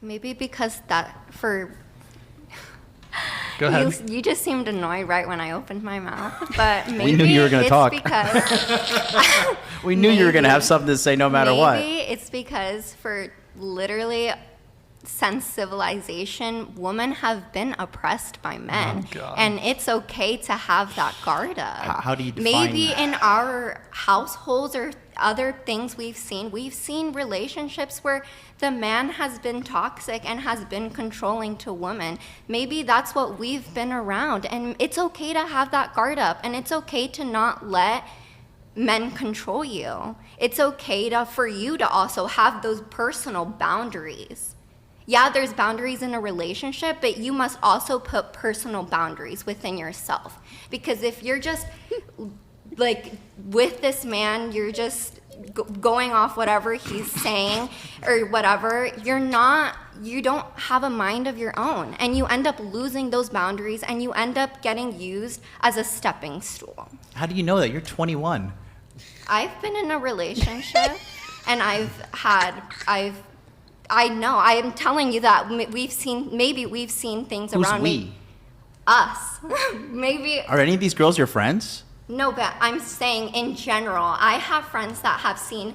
Maybe because that for. Go ahead. You just seemed annoyed right when I opened my mouth, but maybe We knew you were going to talk. Because We knew you were going to have something to say no matter what. Maybe it's because for literally since civilization, women have been oppressed by men. Oh, God. And it's okay to have that guard up. How do you define Maybe that? in our households or other things we've seen relationships where the man has been toxic and has been controlling to women. Maybe that's what we've been around. And it's okay to have that guard up. And it's okay to not let men control you. It's okay for you to also have those personal boundaries. Yeah, there's boundaries in a relationship, but you must also put personal boundaries within yourself. Because if you're just like with this man, you're just going off whatever he's saying or whatever, you don't have a mind of your own. And you end up losing those boundaries and you end up getting used as a stepping stool. How do you know that? You're 21. I've been in a relationship and I know. I am telling you that we've seen things Who's around we? me. Us. Maybe. Are any of these girls your friends? No, but I'm saying in general, I have friends that have seen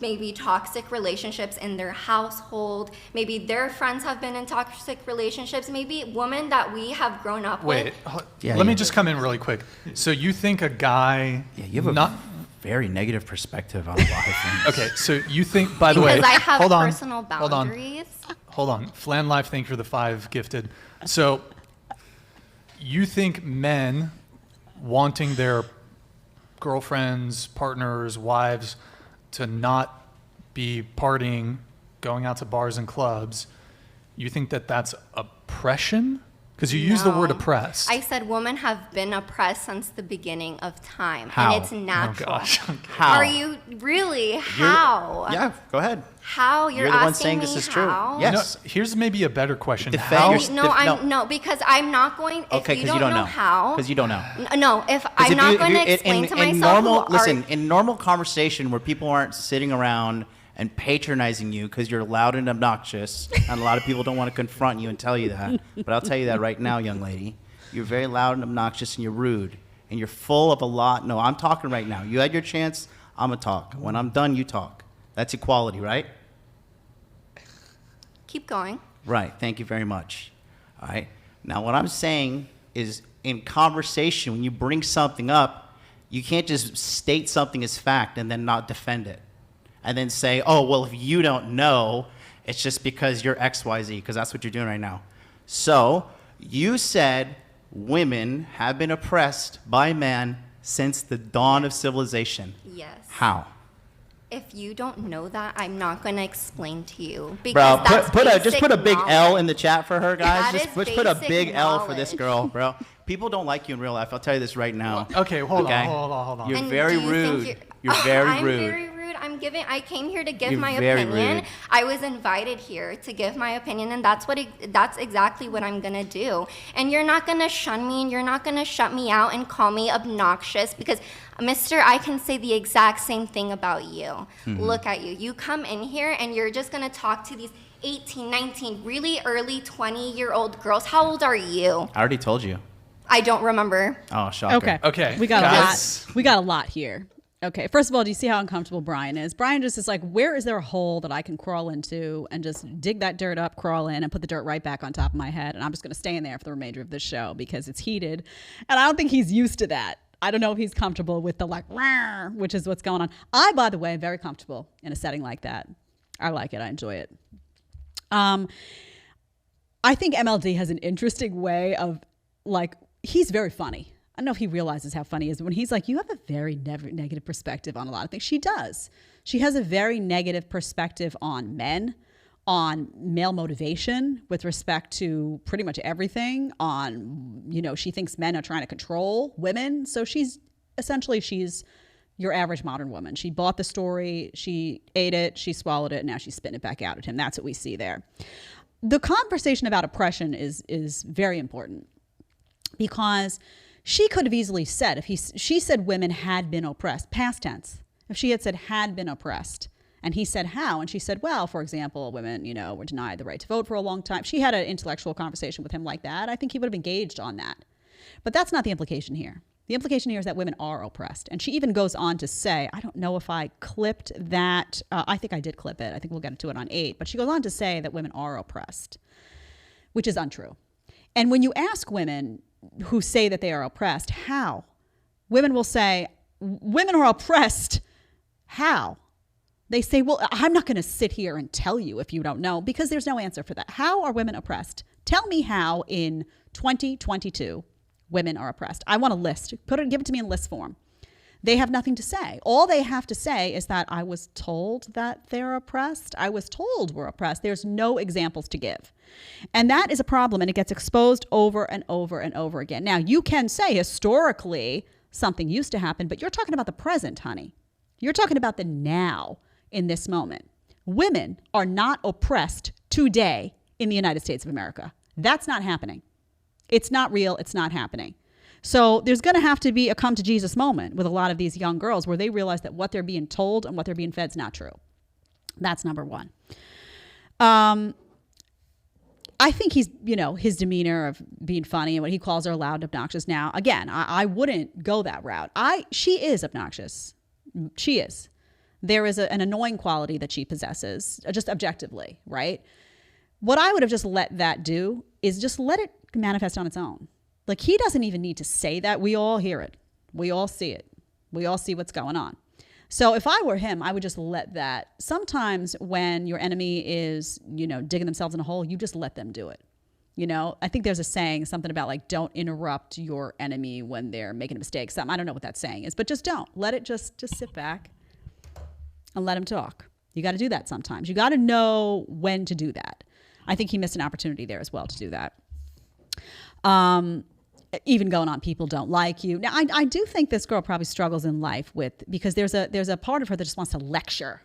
maybe toxic relationships in their household. Maybe their friends have been in toxic relationships. Maybe women that we have grown up with. Let me just come in really quick. So you think a guy... Yeah, you have a very negative perspective on a lot of things. Okay, so you think, by the way... Because I have hold on, personal boundaries. Hold on. Flan Life, thank you for the 5 gifted. So you think men wanting their girlfriends, partners, wives to not be partying, going out to bars and clubs, you think that that's oppression? Because you use the word oppressed. I said women have been oppressed since the beginning of time. How? And it's natural. Oh, gosh. How? Are you really? How? Yeah, go ahead. How? You're the one asking saying me this is how? true. Yes. No, here's maybe a better question. Defend your- No, because I'm not going. Okay, if because you don't know how. Because you don't know. No, if I'm not going to explain to myself. In normal conversation where people aren't sitting around and patronizing you because you're loud and obnoxious, and a lot of people don't want to confront you and tell you that. But I'll tell you that right now, young lady. You're very loud and obnoxious, and you're rude, and you're full of a lot. No, I'm talking right now. You had your chance. I'm gonna talk. When I'm done, you talk. That's equality, right? Keep going. Right. Thank you very much. All right. Now, what I'm saying is, in conversation, when you bring something up, you can't just state something as fact and then not defend it. And then say, oh, well, if you don't know, it's just because you're XYZ, because that's what you're doing right now. So you said women have been oppressed by man since the dawn of civilization. Yes. How? If you don't know that, I'm not going to explain to you. Because Bro, that's just put a big knowledge. L in the chat for her, guys. That Just is put a basic big L for this knowledge. girl, bro. People don't like you in real life. I'll tell you this right now. Okay, hold on. You're And very do you think rude. You're very I'm rude. very rude. I came here to give You're my very opinion. rude. I was invited here to give my opinion, and that's exactly what I'm gonna do. And you're not gonna shun me, and you're not gonna shut me out and call me obnoxious because, Mister, I can say the exact same thing about you. Mm-hmm. Look at you. You come in here and you're just gonna talk to these 18, 19, really early 20-year-old girls. How old are you? I already told you. I don't remember. Oh, shocker. Okay. We got guys. a lot. We got a lot here. Okay. First of all, do you see how uncomfortable Brian is? Brian just is like, where is there a hole that I can crawl into and just dig that dirt up, crawl in, and put the dirt right back on top of my head? And I'm just going to stay in there for the remainder of this show because it's heated. And I don't think he's used to that. I don't know if he's comfortable with the like, "Rawr," which is what's going on. I, by the way, am very comfortable in a setting like that. I like it. I enjoy it. I think MLD has an interesting way of like, he's very funny. I don't know if he realizes how funny he is, but when he's like, you have a very negative perspective on a lot of things. She does. She has a very negative perspective on men, on male motivation with respect to pretty much everything, on, she thinks men are trying to control women. So she's your average modern woman. She bought the story, she ate it, she swallowed it, and now she's spitting it back out at him. That's what we see there. The conversation about oppression is very important because she could have easily said, she said women had been oppressed, past tense, if she had said had been oppressed, And he said, how? And she said, well, for example, women, were denied the right to vote for a long time. She had an intellectual conversation with him like that. I think he would have engaged on that. But that's not the implication here. The implication here is that women are oppressed. And she even goes on to say, I don't know if I clipped that. I think I did clip it. I think we'll get to it on 8. But she goes on to say that women are oppressed, which is untrue. And when you ask women who say that they are oppressed, how? Women will say, women are oppressed. How? They say, well, I'm not going to sit here and tell you if you don't know, because there's no answer for that. How are women oppressed? Tell me how in 2022 women are oppressed. I want a list. Give it to me in list form. They have nothing to say. All they have to say is that I was told that they're oppressed. I was told we're oppressed. There's no examples to give. And that is a problem, and it gets exposed over and over and over again. Now, you can say historically something used to happen, but you're talking about the present, honey. You're talking about the now. In this moment, women are not oppressed today in the United States of America. That's not happening. It's not real. It's not happening. So there's going to have to be a come to Jesus moment with a lot of these young girls where they realize that what they're being told and what they're being fed is not true. That's number one. I think he's, his demeanor of being funny and what he calls her loud and obnoxious. Now, again, I wouldn't go that route. She is obnoxious. She is. There is an annoying quality that she possesses, just objectively, right? What I would have just let that do is just let it manifest on its own. Like, he doesn't even need to say that. We all hear it. We all see it. We all see what's going on. So if I were him, I would just let that. Sometimes when your enemy is, digging themselves in a hole, you just let them do it. I think there's a saying, something about like, don't interrupt your enemy when they're making a mistake. I don't know what that saying is, but just don't. Let it just sit back and let him talk. You got to do that sometimes. You got to know when to do that. I think he missed an opportunity there as well to do that. Even going on, people don't like you. Now, I do think this girl probably struggles in life because there's a part of her that just wants to lecture,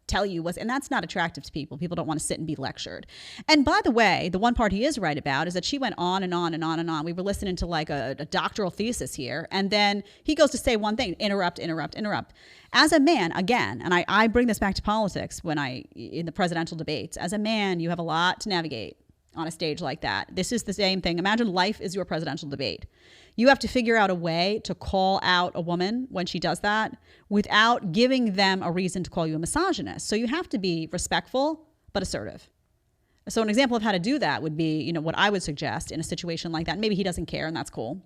tell you what's, and that's not attractive to people. People don't want to sit and be lectured. And by the way, the one part he is right about is that she went on and on and on and on. We were listening to like a doctoral thesis here. And then he goes to say one thing, interrupt. As a man, again, and I bring this back to politics in the presidential debates, as a man, you have a lot to navigate on a stage like that. This is the same thing. Imagine life is your presidential debate. You have to figure out a way to call out a woman when she does that without giving them a reason to call you a misogynist. So you have to be respectful, but assertive. So an example of how to do that would be, what I would suggest in a situation like that. Maybe he doesn't care, and that's cool.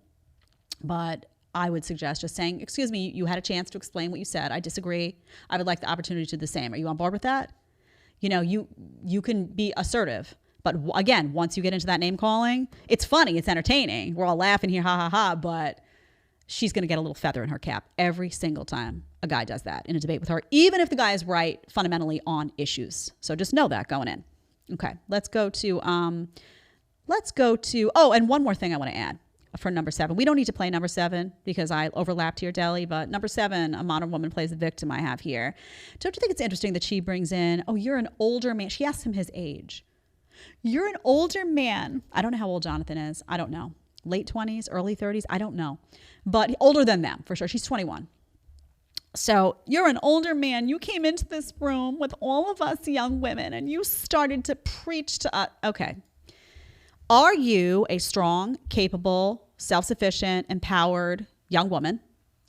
But I would suggest just saying, excuse me, you had a chance to explain what you said. I disagree. I would like the opportunity to do the same. Are you on board with that? You can be assertive. But again, once you get into that name calling, it's funny, it's entertaining. We're all laughing here, ha, ha, ha, but she's going to get a little feather in her cap every single time a guy does that in a debate with her, even if the guy is right fundamentally on issues. So just know that going in. Okay, let's go to, and one more thing I want to add for number 7. We don't need to play number 7 because I overlapped here, Deli, but number 7, a modern woman plays the victim I have here. Don't you think it's interesting that she brings in, you're an older man. She asks him his age. You're an older man. I don't know how old Jonathan is. I don't know. Late 20s, early 30s. I don't know. But older than them, for sure. She's 21. So you're an older man. You came into this room with all of us young women and you started to preach to us. Okay. Are you a strong, capable, self-sufficient, empowered young woman,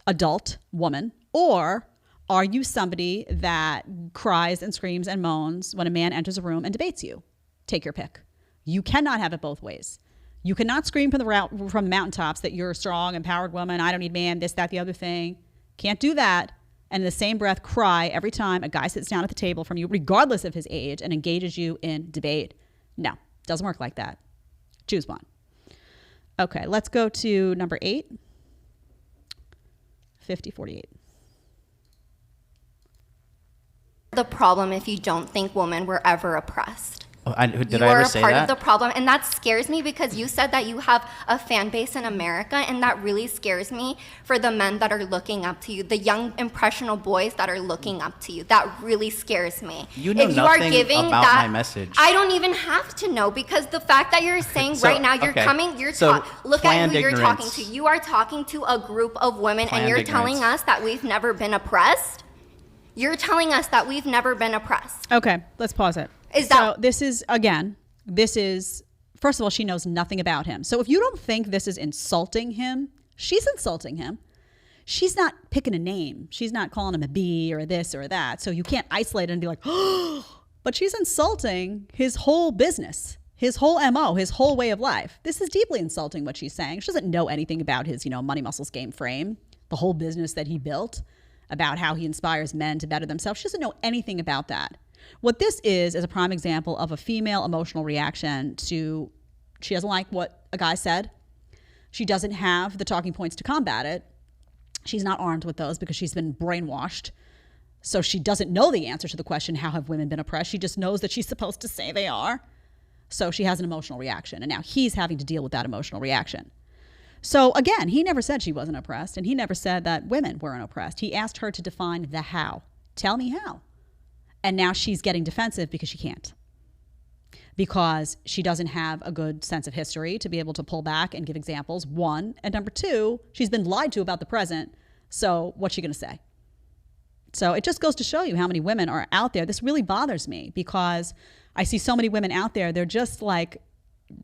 adult woman, or are you somebody that cries and screams and moans when a man enters a room and debates you? Take your pick. You cannot have it both ways. You cannot scream from the mountaintops that you're a strong, empowered woman. I don't need man, this, that, the other thing. Can't do that. And in the same breath, cry every time a guy sits down at the table from you, regardless of his age, and engages you in debate. No, doesn't work like that. Choose one. Okay, let's go to number 8. 50-48. The problem if you don't think women were ever oppressed. Did I ever say that? You are part of the problem, and that scares me because you said that you have a fan base in America, and that really scares me for the men that are looking up to you, the young, impressionable boys that are looking up to you. That really scares me. You know nothing about my message. I don't even have to know because the fact that you're saying right now, look at who you're talking to. You are talking to a group of women, and you're telling us that we've never been oppressed? You're telling us that we've never been oppressed. Okay, let's pause it. So this is, first of all, she knows nothing about him. So if you don't think this is insulting him, she's insulting him. She's not picking a name. She's not calling him a B or this or that. So you can't isolate it and be like, oh, but she's insulting his whole business, his whole MO, his whole way of life. This is deeply insulting what she's saying. She doesn't know anything about his, money, muscles, game, frame, the whole business that he built, about how he inspires men to better themselves. She doesn't know anything about that. What this is a prime example of a female emotional reaction to, she doesn't like what a guy said. She doesn't have the talking points to combat it. She's not armed with those because she's been brainwashed. So she doesn't know the answer to the question, how have women been oppressed? She just knows that she's supposed to say they are. So she has an emotional reaction. And now he's having to deal with that emotional reaction. So again, he never said she wasn't oppressed, and he never said that women weren't oppressed. He asked her to define the how. Tell me how. And now she's getting defensive because she can't. Because she doesn't have a good sense of history to be able to pull back and give examples, one. And number two, she's been lied to about the present. So what's she going to say? So it just goes to show you how many women are out there. This really bothers me because I see so many women out there. They're just like,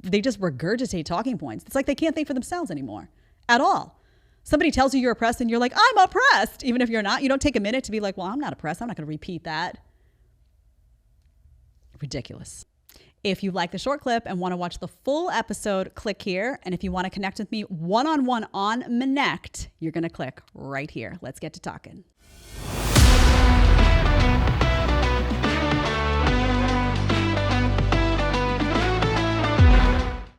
they just regurgitate talking points. It's like they can't think for themselves anymore at all. Somebody tells you you're oppressed and you're like, I'm oppressed. Even if you're not, you don't take a minute to be like, well, I'm not oppressed. I'm not going to repeat that. Ridiculous. If you like the short clip and want to watch the full episode, click here. And if you want to connect with me one-on-one on Connect, you're going to click right here. Let's get to talking.